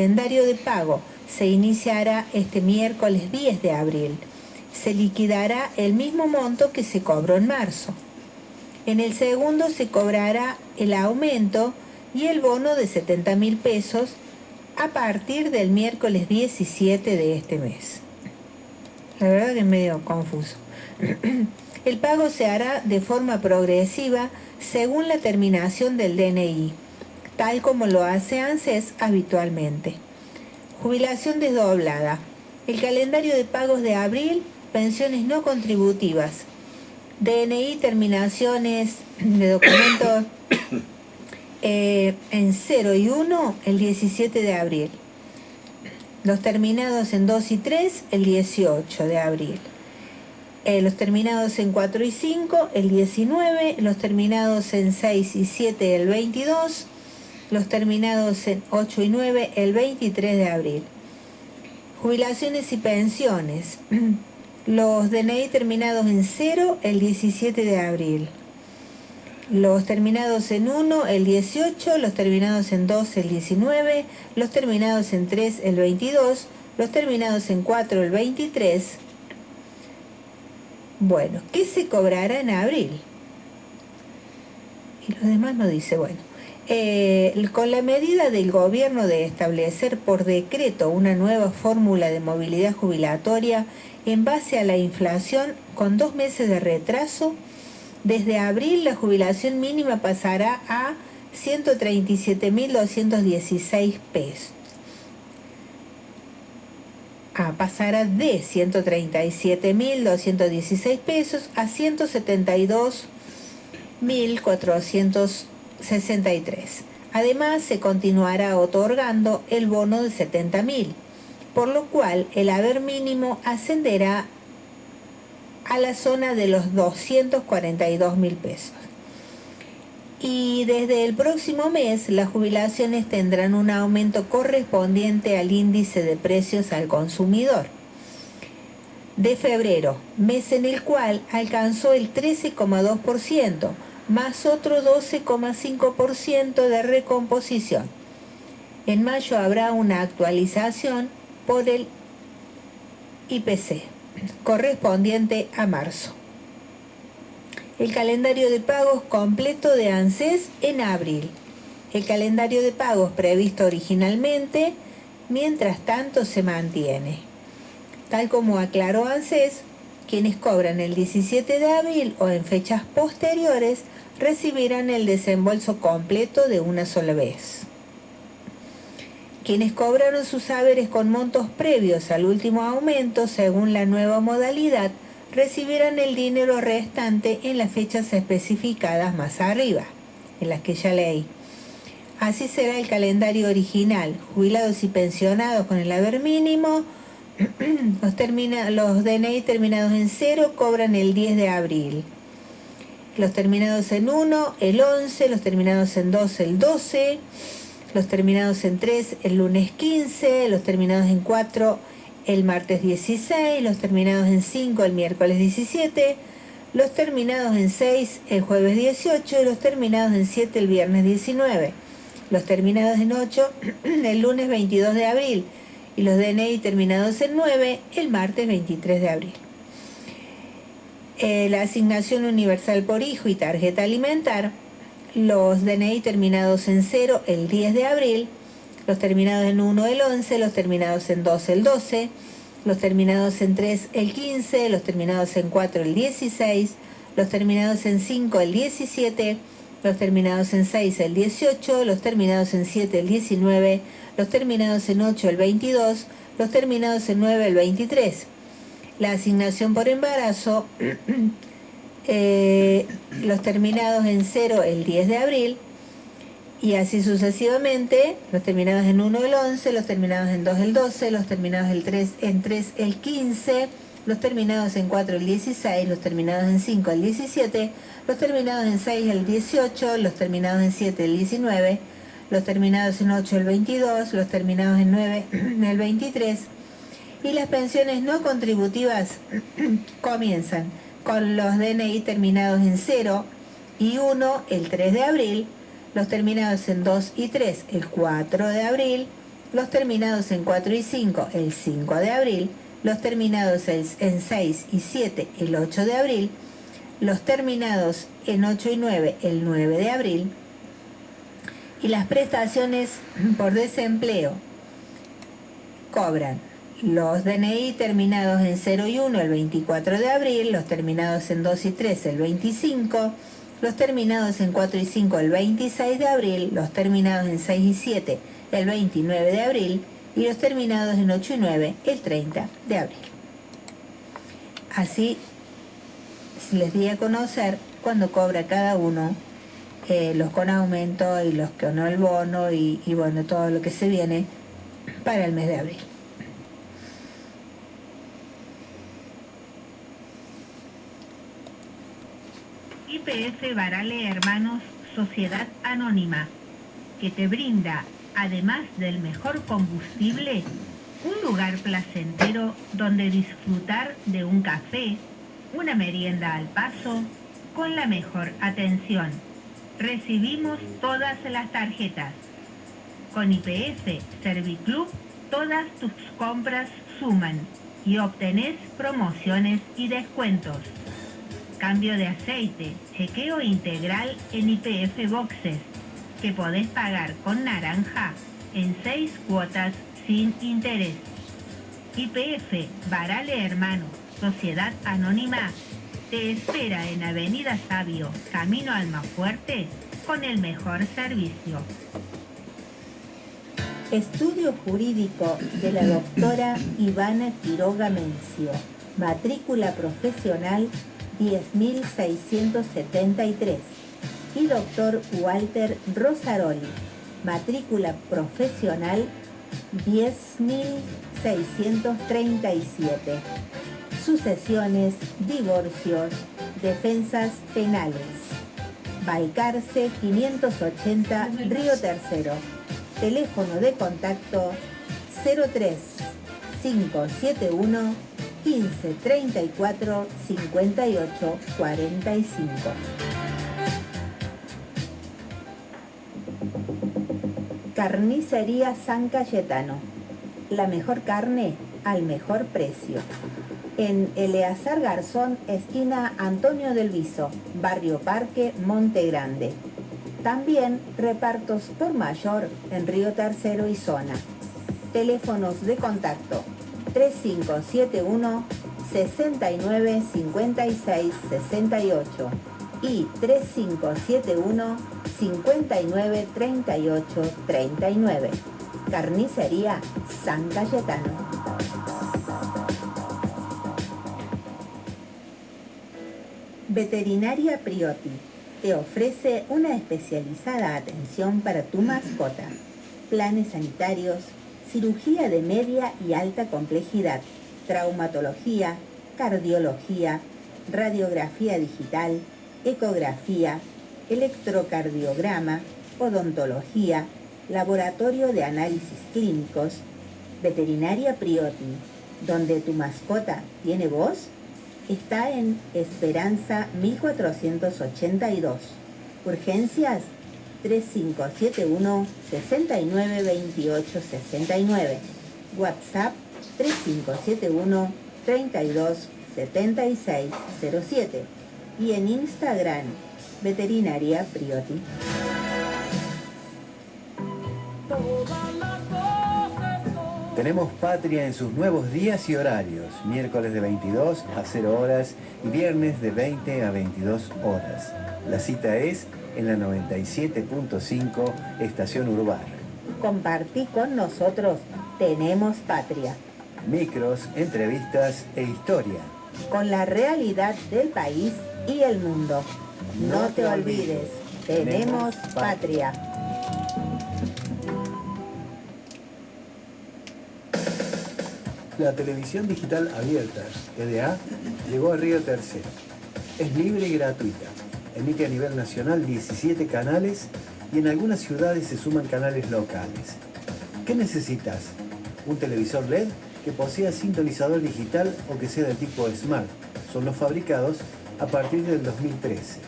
calendario de pago se iniciará este miércoles 10 de abril. Se liquidará el mismo monto que se cobró en marzo. En el segundo se cobrará el aumento y el bono de 70.000 pesos a partir del miércoles 17 de este mes. La verdad que es medio confuso. El pago se hará de forma progresiva según la terminación del DNI, tal como lo hace ANSES habitualmente. Jubilación desdoblada. El calendario de pagos de abril, pensiones no contributivas. DNI, terminaciones de documentos en 0 y 1 el 17 de abril. Los terminados en 2 y 3 el 18 de abril. Los terminados en 4 y 5 el 19, los terminados en 6 y 7 el 22, los terminados en 8 y 9 el 23 de abril. Jubilaciones y pensiones. Los DNI terminados en 0 el 17 de abril. Los terminados en 1 el 18, los terminados en 2 el 19, los terminados en 3 el 22, los terminados en 4 el 23. Bueno, ¿qué se cobrará en abril? Y los demás no dice, bueno. Con la medida del gobierno de establecer por decreto una nueva fórmula de movilidad jubilatoria en base a la inflación con 2 meses de retraso, desde abril la jubilación mínima pasará a 137.216 pesos. Pasará de 137.216 pesos a 172.463. Además, se continuará otorgando el bono de 70.000, por lo cual el haber mínimo ascenderá a la zona de los 242.000 pesos. Y desde el próximo mes las jubilaciones tendrán un aumento correspondiente al índice de precios al consumidor de febrero, mes en el cual alcanzó el 13,2%, más otro 12,5% de recomposición. En mayo habrá una actualización por el IPC, correspondiente a marzo. El calendario de pagos completo de ANSES en abril. El calendario de pagos previsto originalmente, mientras tanto, se mantiene. Tal como aclaró ANSES, quienes cobran el 17 de abril o en fechas posteriores recibirán el desembolso completo de una sola vez. Quienes cobraron sus haberes con montos previos al último aumento, según la nueva modalidad, recibirán el dinero restante en las fechas especificadas más arriba, en las que ya leí. Así será el calendario original. Jubilados y pensionados con el haber mínimo, los DNI terminados en 0 cobran el 10 de abril. Los terminados en 1, el 11, los terminados en 2, el 12, los terminados en 3, el lunes 15, los terminados en 4, el martes 16, los terminados en 5, el miércoles 17, los terminados en 6, el jueves 18 y los terminados en 7, el viernes 19, los terminados en 8, el lunes 22 de abril y los DNI terminados en 9, el martes 23 de abril. La asignación universal por hijo y tarjeta alimentar, los DNI terminados en 0 el 10 de abril, los terminados en 1 el 11, los terminados en 2 el 12, los terminados en 3 el 15, los terminados en 4 el 16, los terminados en 5 el 17, los terminados en 6 el 18, los terminados en 7 el 19, los terminados en 8 el 22, los terminados en 9 el 23. La asignación por embarazo, los terminados en 0 el 10 de abril, y así sucesivamente, los terminados en 1 el 11, los terminados en 2 el 12, los terminados en 3 el 15, los terminados en 4 el 16, los terminados en 5 el 17, los terminados en 6 el 18, los terminados en 7 el 19, los terminados en 8 el 22, los terminados en 9 el 23, y las pensiones no contributivas comienzan con los DNI terminados en 0 y 1 el 3 de abril, los terminados en 2 y 3 el 4 de abril, los terminados en 4 y 5 el 5 de abril, los terminados en 6 y 7 el 8 de abril, los terminados en 8 y 9 el 9 de abril, y las prestaciones por desempleo cobran los DNI terminados en 0 y 1 el 24 de abril, los terminados en 2 y 3 el 25, los terminados en 4 y 5 el 26 de abril, los terminados en 6 y 7 el 29 de abril y los terminados en 8 y 9 el 30 de abril. Así les di a conocer cuándo cobra cada uno, los con aumento y los con el bono y bueno, todo lo que se viene para el mes de abril. YPF Barale Hermanos, Sociedad Anónima, que te brinda, además del mejor combustible, un lugar placentero donde disfrutar de un café, una merienda al paso, con la mejor atención. Recibimos todas las tarjetas. Con YPF Serviclub, todas tus compras suman y obtenés promociones y descuentos. Cambio de aceite, chequeo integral en YPF Boxes, que podés pagar con naranja en 6 cuotas sin interés. YPF Barale Hermanos, Sociedad Anónima, te espera en Avenida Sabio, Camino Almafuerte, con el mejor servicio. Estudio jurídico de la doctora Ivana Quiroga Mencio, matrícula profesional 10.673, y doctor Walter Rosaroli, matrícula profesional 10.637. Sucesiones, divorcios, defensas penales. Balcarce 580, Río Tercero. Teléfono de contacto 03 571 15 34 58 45. Carnicería San Cayetano. La mejor carne al mejor precio. En Eleazar Garzón, esquina Antonio del Viso, Barrio Parque, Monte Grande. También repartos por mayor en Río Tercero y zona. Teléfonos de contacto 3571 69 56 68 y 3571 59 38 39. Carnicería San Cayetano. Veterinaria Priotti te ofrece una especializada atención para tu mascota, planes sanitarios, cirugía de media y alta complejidad, traumatología, cardiología, radiografía digital, ecografía, electrocardiograma, odontología, laboratorio de análisis clínicos. Veterinaria Priotti, donde tu mascota tiene voz, está en Esperanza 1482. Urgencias 3571 69 28 69. WhatsApp 3571 32 76 07. Y en Instagram, Veterinaria Priotti. Tenemos Patria en sus nuevos días y horarios, miércoles de 22 a 0 horas y viernes de 20 a 22 horas. La cita es en la 97.5 Estación Urbana. Compartí con nosotros, tenemos Patria. Micros, entrevistas e historia. Con la realidad del país y el mundo. No te olvides, tenemos Patria. La televisión digital abierta, TDA, llegó a Río Tercero. Es libre y gratuita. Emite a nivel nacional 17 canales y en algunas ciudades se suman canales locales. ¿Qué necesitas? Un televisor LED que posea sintonizador digital o que sea del tipo Smart. Son los fabricados a partir del 2013.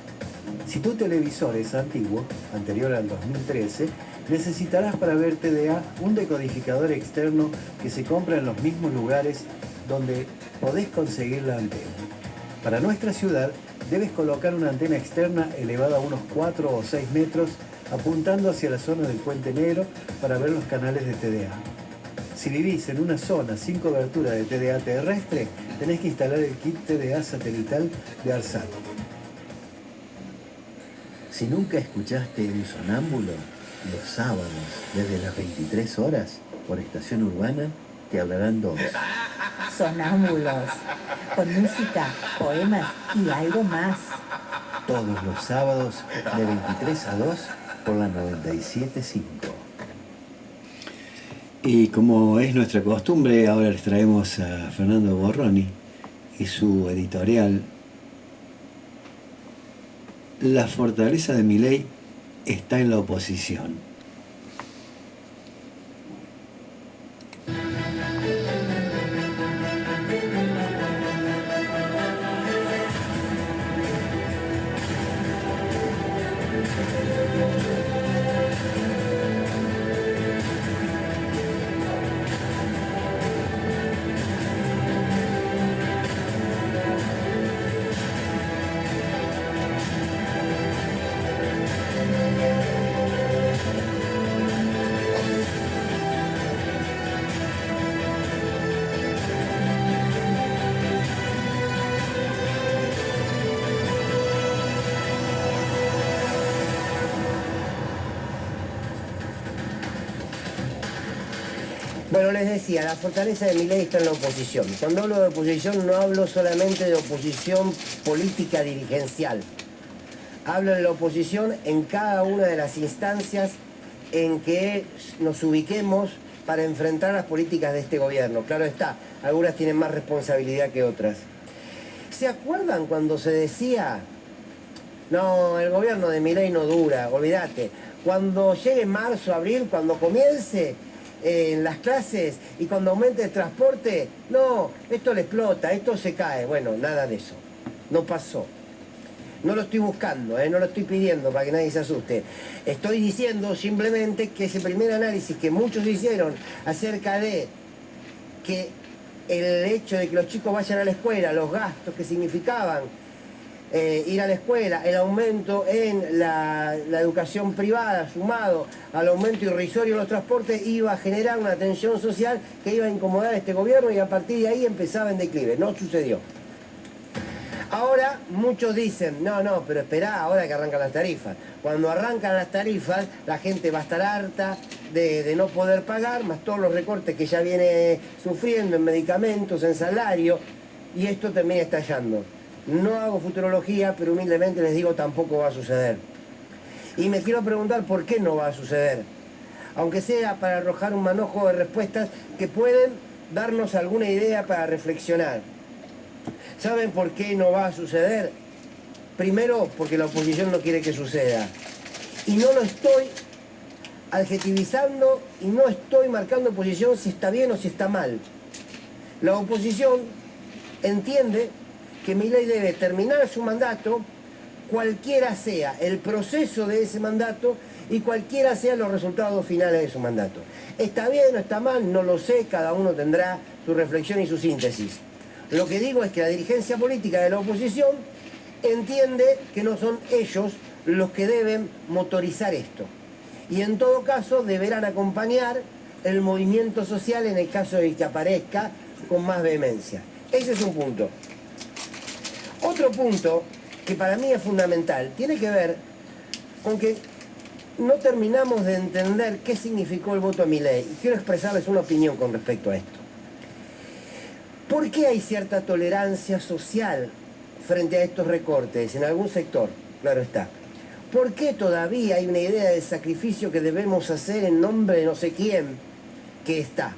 Si tu televisor es antiguo, anterior al 2013, necesitarás para ver TDA un decodificador externo que se compra en los mismos lugares donde podés conseguir la antena. Para nuestra ciudad, debes colocar una antena externa elevada a unos 4 o 6 metros, apuntando hacia la zona del Puente Negro para ver los canales de TDA. Si vivís en una zona sin cobertura de TDA terrestre, tenés que instalar el kit TDA satelital de ARSAT. Si nunca escuchaste un sonámbulo, los sábados, desde las 23 horas, por Estación Urbana, te hablarán dos. Sonámbulos, con música, poemas y algo más. Todos los sábados, de 23 a 2, por la 97.5. Y como es nuestra costumbre, ahora les traemos a Fernando Borroni y su editorial La fortaleza de Milei está en la oposición. Bueno, les decía, la fortaleza de Milei está en la oposición. Cuando hablo de oposición no hablo solamente de oposición política dirigencial. Hablo de la oposición en cada una de las instancias en que nos ubiquemos para enfrentar las políticas de este gobierno. Claro está, algunas tienen más responsabilidad que otras. ¿Se acuerdan cuando se decía, no, el gobierno de Milei no dura, olvídate? Cuando llegue marzo, abril, cuando comience en las clases y cuando aumente el transporte, no, esto le explota, esto se cae. Bueno, nada de eso. No pasó. No lo estoy buscando, no lo estoy pidiendo para que nadie se asuste. Estoy diciendo simplemente que ese primer análisis que muchos hicieron acerca de que el hecho de que los chicos vayan a la escuela, los gastos que significaban ir a la escuela, el aumento en la educación privada sumado al aumento irrisorio en los transportes iba a generar una tensión social que iba a incomodar a este gobierno y a partir de ahí empezaba en declive. No sucedió. Ahora muchos dicen, no, pero esperá, ahora que arrancan las tarifas. Cuando arrancan las tarifas, la gente va a estar harta de no poder pagar, más todos los recortes que ya viene sufriendo en medicamentos, en salario, y esto termina estallando. No hago futurología, pero humildemente les digo, tampoco va a suceder. Y me quiero preguntar por qué no va a suceder. Aunque sea para arrojar un manojo de respuestas que pueden darnos alguna idea para reflexionar. ¿Saben por qué no va a suceder? Primero, porque la oposición no quiere que suceda. Y no lo estoy adjetivizando y no estoy marcando posición si está bien o si está mal. La oposición entiende que Milei debe terminar su mandato, cualquiera sea el proceso de ese mandato y cualquiera sean los resultados finales de su mandato. ¿Está bien o está mal? No lo sé, cada uno tendrá su reflexión y su síntesis. Lo que digo es que la dirigencia política de la oposición entiende que no son ellos los que deben motorizar esto. Y en todo caso deberán acompañar el movimiento social en el caso de que aparezca con más vehemencia. Ese es un punto. Otro punto que para mí es fundamental tiene que ver con que no terminamos de entender qué significó el voto a Milei. Y quiero expresarles una opinión con respecto a esto. ¿Por qué hay cierta tolerancia social frente a estos recortes en algún sector? Claro está. ¿Por qué todavía hay una idea de sacrificio que debemos hacer en nombre de no sé quién que está?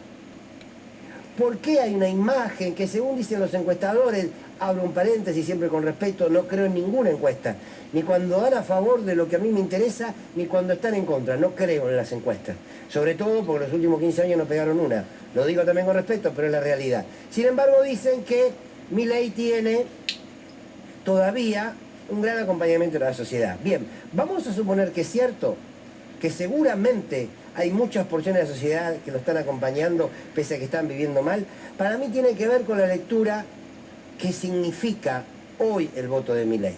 ¿Por qué hay una imagen que, según dicen los encuestadores, abro un paréntesis siempre con respeto, no creo en ninguna encuesta, ni cuando dan a favor de lo que a mí me interesa, ni cuando están en contra, no creo en las encuestas, sobre todo porque los últimos 15 años no pegaron una, lo digo también con respeto, pero es la realidad. Sin embargo dicen que Milei tiene todavía un gran acompañamiento de la sociedad. Bien, vamos a suponer que es cierto, que seguramente hay muchas porciones de la sociedad que lo están acompañando, pese a que están viviendo mal, para mí tiene que ver con la lectura que significa hoy el voto de Milei.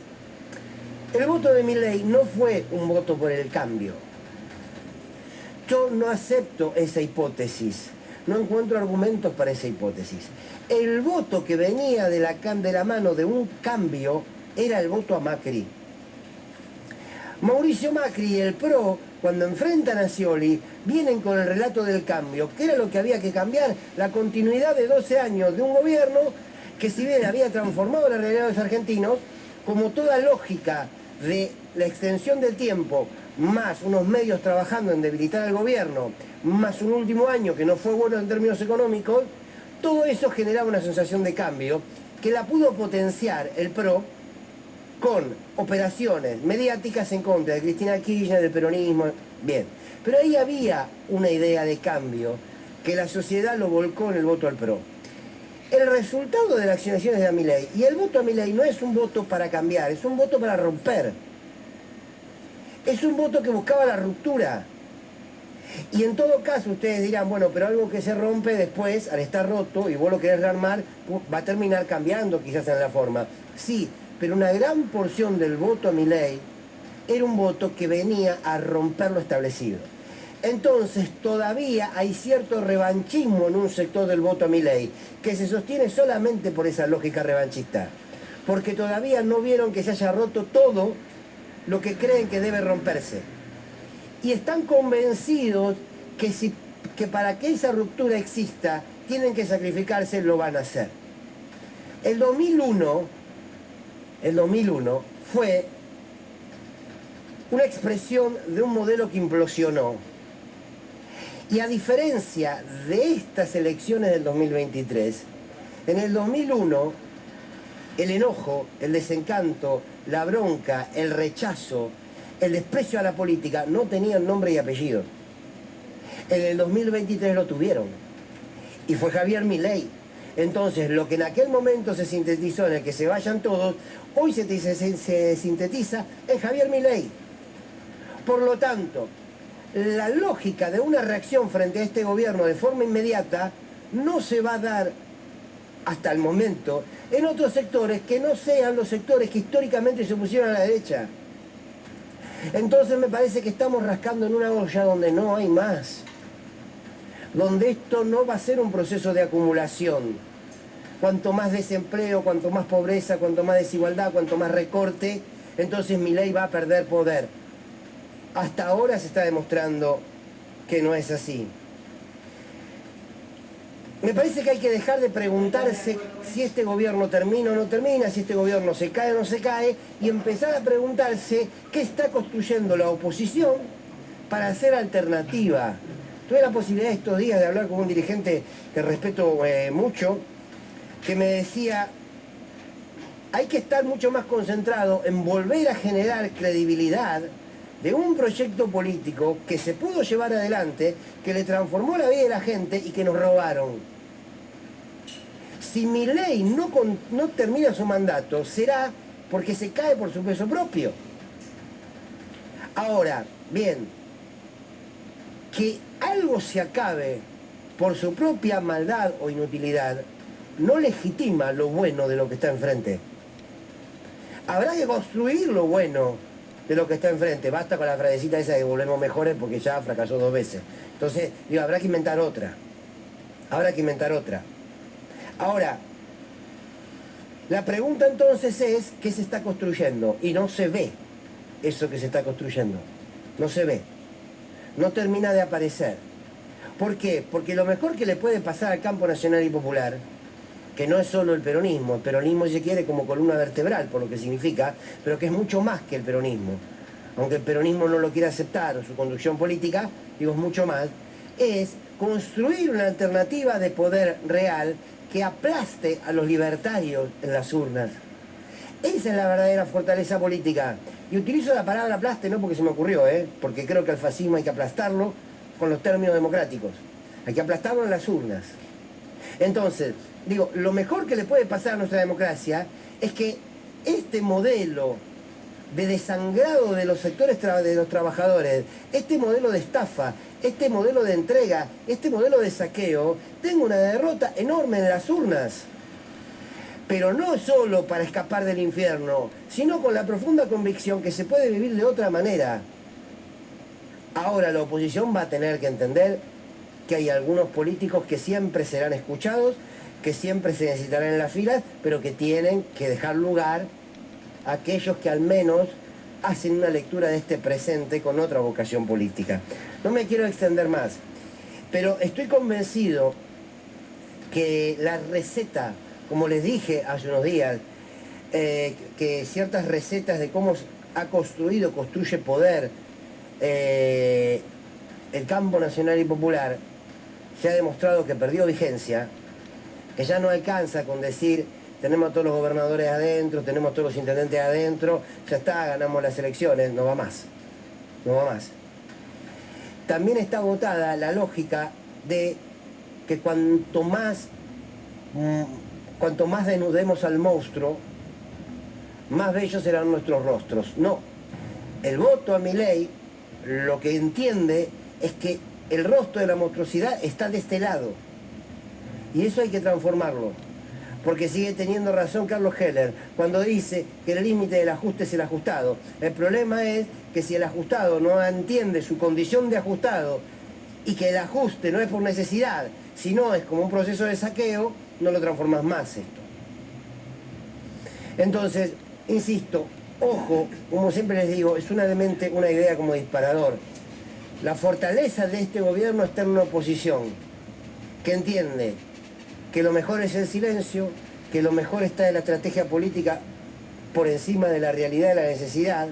El voto de Milei no fue un voto por el cambio. Yo no acepto esa hipótesis, no encuentro argumentos para esa hipótesis. El voto que venía de la mano de un cambio era el voto a Macri. Mauricio Macri y el PRO, cuando enfrentan a Scioli, vienen con el relato del cambio, que era lo que había que cambiar, la continuidad de 12 años de un gobierno que, si bien había transformado la realidad de los argentinos, como toda lógica de la extensión del tiempo, más unos medios trabajando en debilitar al gobierno, más un último año que no fue bueno en términos económicos, todo eso generaba una sensación de cambio que la pudo potenciar el PRO con operaciones mediáticas en contra de Cristina Kirchner, del peronismo, bien. Pero ahí había una idea de cambio que la sociedad lo volcó en el voto al PRO. El resultado de las elecciones de Milei, y el voto a Milei no es un voto para cambiar, es un voto para romper. Es un voto que buscaba la ruptura. Y en todo caso ustedes dirán, bueno, pero algo que se rompe después, al estar roto, y vos lo querés rearmar, va a terminar cambiando quizás en la forma. Sí, pero una gran porción del voto a Milei era un voto que venía a romper lo establecido. Entonces todavía hay cierto revanchismo en un sector del voto a Milei, que se sostiene solamente por esa lógica revanchista, porque todavía no vieron que se haya roto todo lo que creen que debe romperse. Y están convencidos que para que esa ruptura exista, tienen que sacrificarse, lo van a hacer. El 2001 fue una expresión de un modelo que implosionó. Y a diferencia de estas elecciones del 2023, en el 2001, el enojo, el desencanto, la bronca, el rechazo, el desprecio a la política no tenían nombre y apellido. En el 2023 lo tuvieron. Y fue Javier Milei. Entonces, lo que en aquel momento se sintetizó en el que se vayan todos, hoy se sintetiza en Javier Milei. Por lo tanto, la lógica de una reacción frente a este gobierno de forma inmediata no se va a dar hasta el momento en otros sectores que no sean los sectores que históricamente se opusieron a la derecha. Entonces me parece que estamos rascando en una olla donde no hay más, donde esto no va a ser un proceso de acumulación. Cuanto más desempleo, cuanto más pobreza, cuanto más desigualdad, cuanto más recorte, entonces Milei va a perder poder. Hasta ahora se está demostrando que no es así. Me parece que hay que dejar de preguntarse si este gobierno termina o no termina, si este gobierno se cae o no se cae, y empezar a preguntarse qué está construyendo la oposición para hacer alternativa. Tuve la posibilidad estos días de hablar con un dirigente que respeto mucho, que me decía, hay que estar mucho más concentrado en volver a generar credibilidad de un proyecto político que se pudo llevar adelante, que le transformó la vida de la gente y que nos robaron. Si Milei no termina su mandato, será porque se cae por su peso propio. Ahora, bien, que algo se acabe por su propia maldad o inutilidad, no legitima lo bueno de lo que está enfrente. Habrá que construir lo bueno de lo que está enfrente. Basta con la frasecita esa de volvemos mejores porque ya fracasó 2 veces. Entonces, digo, habrá que inventar otra. Habrá que inventar otra. Ahora, la pregunta entonces es, ¿qué se está construyendo? Y no se ve eso que se está construyendo. No se ve. No termina de aparecer. ¿Por qué? Porque lo mejor que le puede pasar al campo nacional y popular, que no es solo el peronismo si se quiere como columna vertebral, por lo que significa, pero que es mucho más que el peronismo. Aunque el peronismo no lo quiera aceptar, o su conducción política, digo, es mucho más, es construir una alternativa de poder real que aplaste a los libertarios en las urnas. Esa es la verdadera fortaleza política. Y utilizo la palabra aplaste no porque se me ocurrió, porque creo que al fascismo hay que aplastarlo con los términos democráticos. Hay que aplastarlo en las urnas. Entonces, digo, lo mejor que le puede pasar a nuestra democracia es que este modelo de desangrado de los sectores de los trabajadores, este modelo de estafa, este modelo de entrega, este modelo de saqueo, tenga una derrota enorme en las urnas. Pero no solo para escapar del infierno, sino con la profunda convicción que se puede vivir de otra manera. Ahora la oposición va a tener que entender que hay algunos políticos que siempre serán escuchados, que siempre se necesitarán en las filas, pero que tienen que dejar lugar a aquellos que al menos hacen una lectura de este presente con otra vocación política. No me quiero extender más, pero estoy convencido que la receta, como les dije hace unos días, que ciertas recetas de cómo construye poder el campo nacional y popular, se ha demostrado que perdió vigencia, que ya no alcanza con decir tenemos a todos los gobernadores adentro, tenemos a todos los intendentes adentro, ya está, ganamos las elecciones, no va más, no va más. También está agotada la lógica de que cuanto más desnudemos al monstruo, más bellos serán nuestros rostros. No, el voto a Milei lo que entiende es que el rostro de la monstruosidad está de este lado. Y eso hay que transformarlo. Porque sigue teniendo razón Carlos Heller cuando dice que el límite del ajuste es el ajustado. El problema es que si el ajustado no entiende su condición de ajustado y que el ajuste no es por necesidad, sino es como un proceso de saqueo, no lo transformas más esto. Entonces, insisto, ojo, como siempre les digo, es una idea como disparador. La fortaleza de este gobierno está en una oposición que entiende que lo mejor es el silencio, que lo mejor está en la estrategia política por encima de la realidad de la necesidad,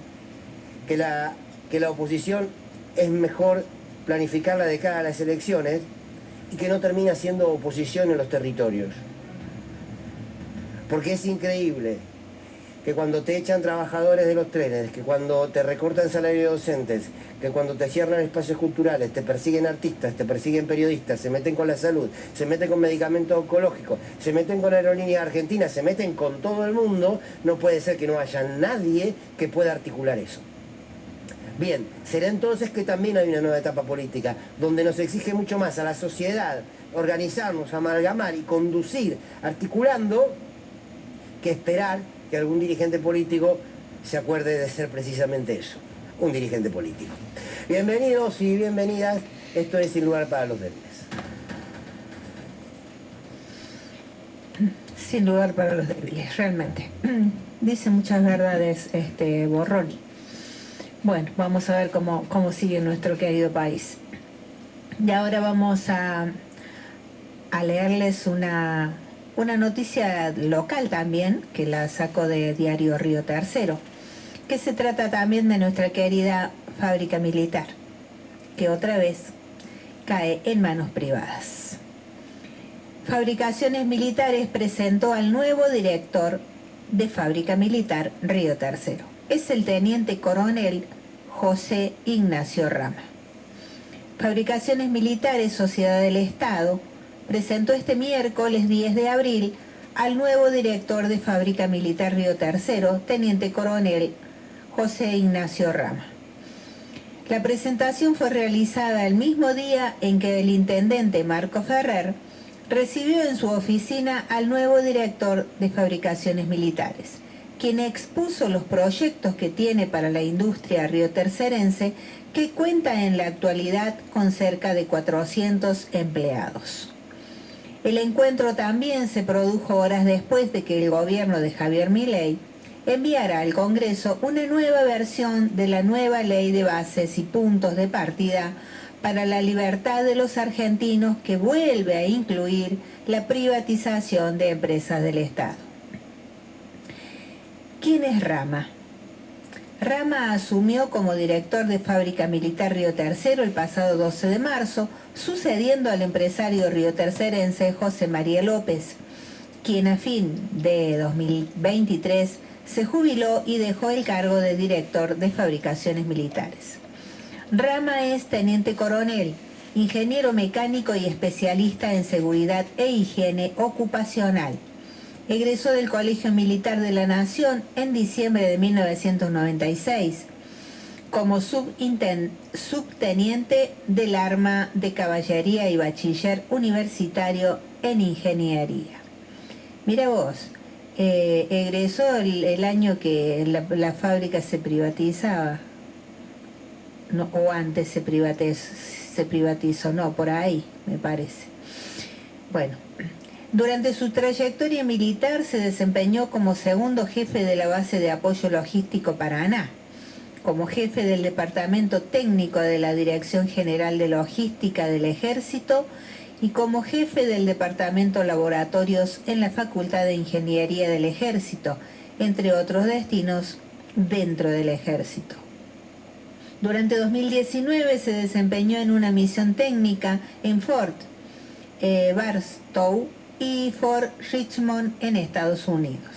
que la oposición es mejor planificarla de cara a las elecciones y que no termina siendo oposición en los territorios. Porque es increíble que cuando te echan trabajadores de los trenes, que cuando te recortan salarios de docentes, que cuando te cierran espacios culturales, te persiguen artistas, te persiguen periodistas, se meten con la salud, se meten con medicamentos oncológicos, se meten con aerolíneas argentinas, se meten con todo el mundo, no puede ser que no haya nadie que pueda articular eso. Bien, será entonces que también hay una nueva etapa política, donde nos exige mucho más a la sociedad organizarnos, amalgamar y conducir, articulando, que esperar que algún dirigente político se acuerde de ser precisamente eso, un dirigente político. Bienvenidos y bienvenidas, esto es Sin Lugar para los Débiles. Sin lugar para los débiles, realmente. Dice muchas verdades Borroni. Bueno, vamos a ver cómo sigue nuestro querido país. Y ahora vamos a leerles una noticia local también, que la saco de Diario Río Tercero, que se trata también de nuestra querida fábrica militar, que otra vez cae en manos privadas. Fabricaciones Militares presentó al nuevo director de Fábrica Militar Río Tercero. Es el teniente coronel José Ignacio Rama. Fabricaciones Militares, Sociedad del Estado, presentó este miércoles 10 de abril al nuevo director de Fábrica Militar Río Tercero, teniente coronel José Ignacio Rama. La presentación fue realizada el mismo día en que el intendente Marco Ferrer recibió en su oficina al nuevo director de Fabricaciones Militares, quien expuso los proyectos que tiene para la industria riotercerense, que cuenta en la actualidad con cerca de 400 empleados. El encuentro también se produjo horas después de que el gobierno de Javier Milei enviara al Congreso una nueva versión de la nueva ley de bases y puntos de partida para la libertad de los argentinos, que vuelve a incluir la privatización de empresas del Estado. ¿Quién es Rama? Rama asumió como director de Fábrica Militar Río Tercero el pasado 12 de marzo, sucediendo al empresario riotercerense José María López, quien a fin de 2023 se jubiló y dejó el cargo de director de Fabricaciones Militares. Rama es teniente coronel, ingeniero mecánico y especialista en seguridad e higiene ocupacional. Egresó del Colegio Militar de la Nación en diciembre de 1996 como subteniente del arma de caballería y bachiller universitario en ingeniería. Mira vos, egresó el año que la fábrica se privatizaba, no, o antes se privatizó, no, por ahí me parece. Bueno, durante su trayectoria militar se desempeñó como segundo jefe de la base de apoyo logístico Paraná, como jefe del Departamento Técnico de la Dirección General de Logística del Ejército y como jefe del Departamento Laboratorios en la Facultad de Ingeniería del Ejército, entre otros destinos dentro del Ejército. Durante 2019 se desempeñó en una misión técnica en Fort Barstow y Fort Richmond en Estados Unidos.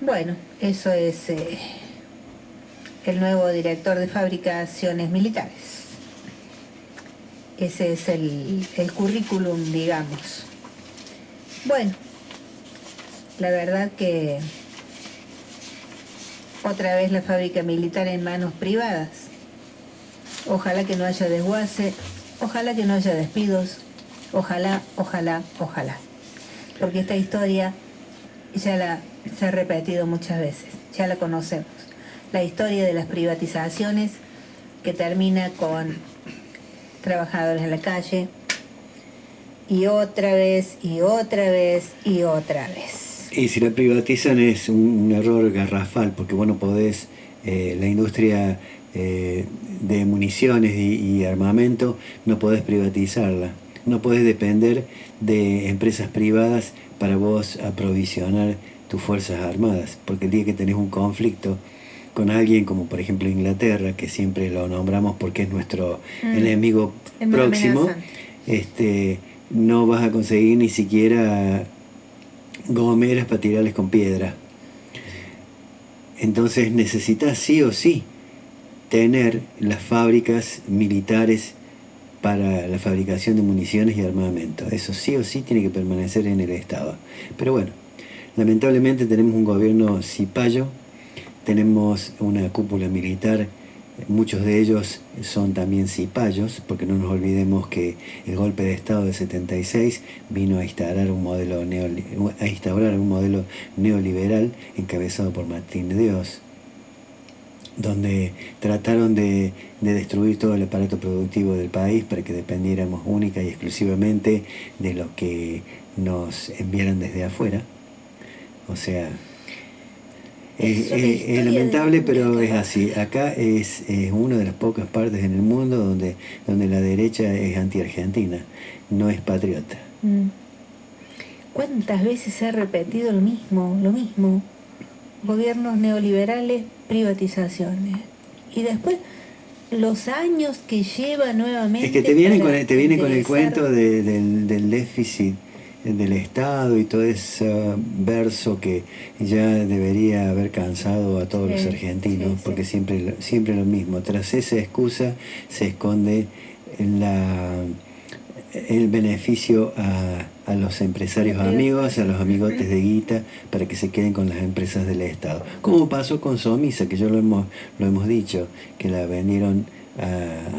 Bueno, eso es el nuevo director de fabricaciones militares. Ese es el currículum, digamos. Bueno, la verdad que otra vez la fábrica militar en manos privadas. Ojalá que no haya desguace, ojalá que no haya despidos, ojalá. Porque esta historia se ha repetido muchas veces, ya la conocemos. La historia de las privatizaciones que termina con trabajadores en la calle y otra vez. Y si la privatizan es un error garrafal, porque vos no podés, la industria de municiones y armamento, no podés privatizarla. No podés depender de empresas privadas para vos aprovisionar tus fuerzas armadas, porque el día que tenés un conflicto con alguien, como por ejemplo Inglaterra, que siempre lo nombramos porque es nuestro enemigo próximo, no vas a conseguir ni siquiera gomeras para tirarles con piedra. Entonces necesitas sí o sí tener las fábricas militares para la fabricación de municiones y armamento. Eso sí o sí tiene que permanecer en el Estado. Pero bueno, lamentablemente tenemos un gobierno cipayo, tenemos una cúpula militar, muchos de ellos son también cipayos, porque no nos olvidemos que el golpe de Estado de 76 vino a instaurar un modelo neoliberal encabezado por Martín de Dios, donde trataron de destruir todo el aparato productivo del país para que dependiéramos única y exclusivamente de lo que nos enviaran desde afuera. O sea, es lamentable, pero es así. Acá es una de las pocas partes en el mundo donde la derecha es anti-argentina, no es patriota. ¿Cuántas veces se ha repetido lo mismo? Gobiernos neoliberales, privatizaciones. Y después los años que lleva nuevamente... Es que te viene con el cuento del déficit del Estado y todo ese verso que ya debería haber cansado a todos los argentinos, porque siempre lo mismo. Tras esa excusa se esconde el beneficio a los empresarios amigos, a los amigotes de guita, para que se queden con las empresas del Estado. Como pasó con Somisa, que ya lo hemos dicho, que la vendieron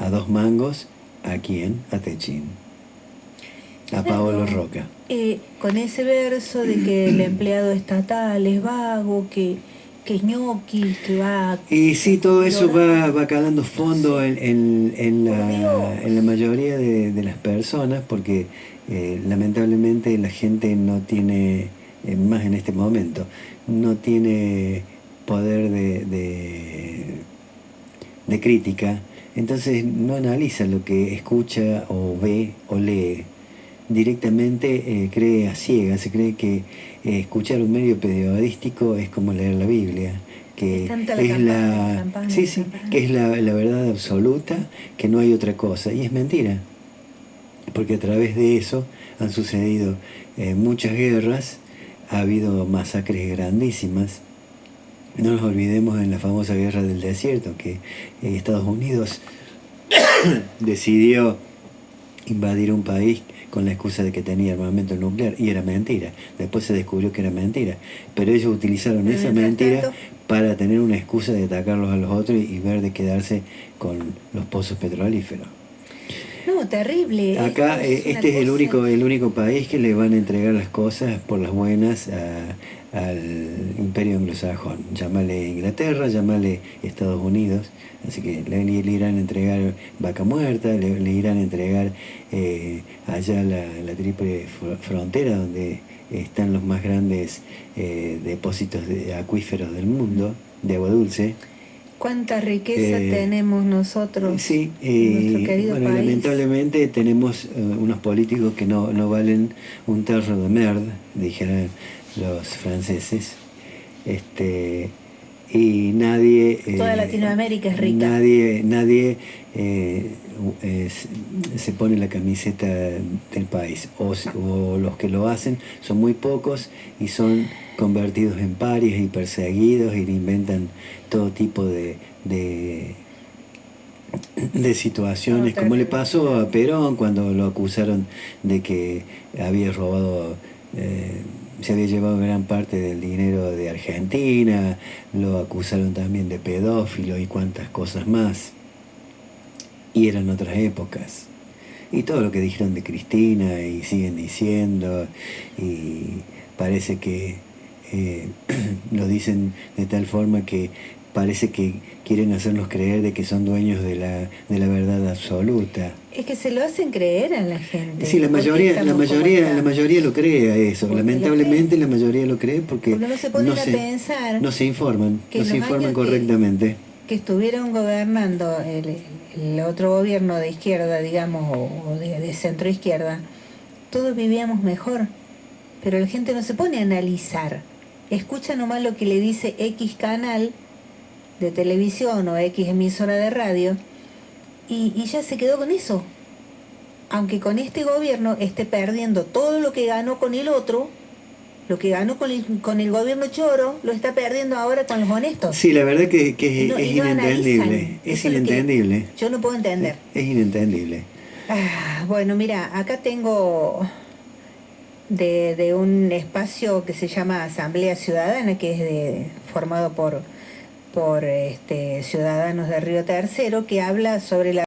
a 2 mangos. ¿A quién? A Techín. A Paolo Roca. Con ese verso de que el empleado estatal es vago, que es ñoqui, que va... Y sí, todo eso va calando fondo en la mayoría de las personas, porque lamentablemente la gente no tiene, más en este momento, no tiene poder de crítica, entonces no analiza lo que escucha o ve o lee. Directamente cree a ciegas, se cree que escuchar un medio periodístico es como leer la Biblia, que que es la verdad absoluta, que no hay otra cosa, y es mentira, porque a través de eso han sucedido muchas guerras, ha habido masacres grandísimas. No nos olvidemos en la famosa guerra del desierto, que Estados Unidos decidió invadir un país con la excusa de que tenía armamento nuclear, y era mentira. Después se descubrió que era mentira, pero ellos utilizaron Pero esa mientras mentira tanto, para tener una excusa de atacarlos a los otros y ver de quedarse con los pozos petrolíferos. no, terrible. Acá Esto es una este es cosa- el único país que le van a entregar las cosas por las buenas al imperio anglosajón. Llámale Inglaterra, llámale Estados Unidos. Así que le irán a entregar Vaca Muerta, le irán a entregar allá la triple frontera, donde están los más grandes depósitos de acuíferos del mundo, de agua dulce. Cuánta riqueza Eh, tenemos nosotros Sí, en nuestro querido bueno, país. lamentablemente tenemos unos políticos que no valen un tarro de merde, dijeron los franceses. Y nadie... Toda Latinoamérica es rica. Nadie se pone la camiseta del país. O los que lo hacen son muy pocos y son convertidos en parias y perseguidos, y le inventan todo tipo de situaciones, como le pasó a Perón cuando lo acusaron de que había robado, se había llevado gran parte del dinero de Argentina, lo acusaron también de pedófilo y cuantas cosas más, y eran otras épocas. Y todo lo que dijeron de Cristina y siguen diciendo, y parece que lo dicen de tal forma que parece que quieren hacernos creer de que son dueños de la verdad absoluta. Es que se lo hacen creer a la gente. Sí, la ¿Por qué mayoría estamos como estamos? lo cree a eso. Porque lo Lamentablemente creen. la mayoría lo cree porque Porque no se ponen a pensar no se informan, que no se los informan años correctamente. que estuvieron gobernando el otro gobierno de izquierda, digamos, o de centro izquierda, todos vivíamos mejor. Pero la gente no se pone a analizar. Escucha nomás lo que le dice X canal de televisión o X emisora de radio y ya se quedó con eso. Aunque con este gobierno esté perdiendo todo lo que ganó con el otro, lo que ganó con el gobierno choro, lo está perdiendo ahora con los honestos. Sí, la verdad que Y no- es y no inentendible. analizan. Es Eso es lo que inentendible. yo no puedo entender. Es inentendible. Bueno, mira, acá tengo de un espacio que se llama Asamblea Ciudadana, que es formado por ciudadanos de Río Tercero, que habla sobre la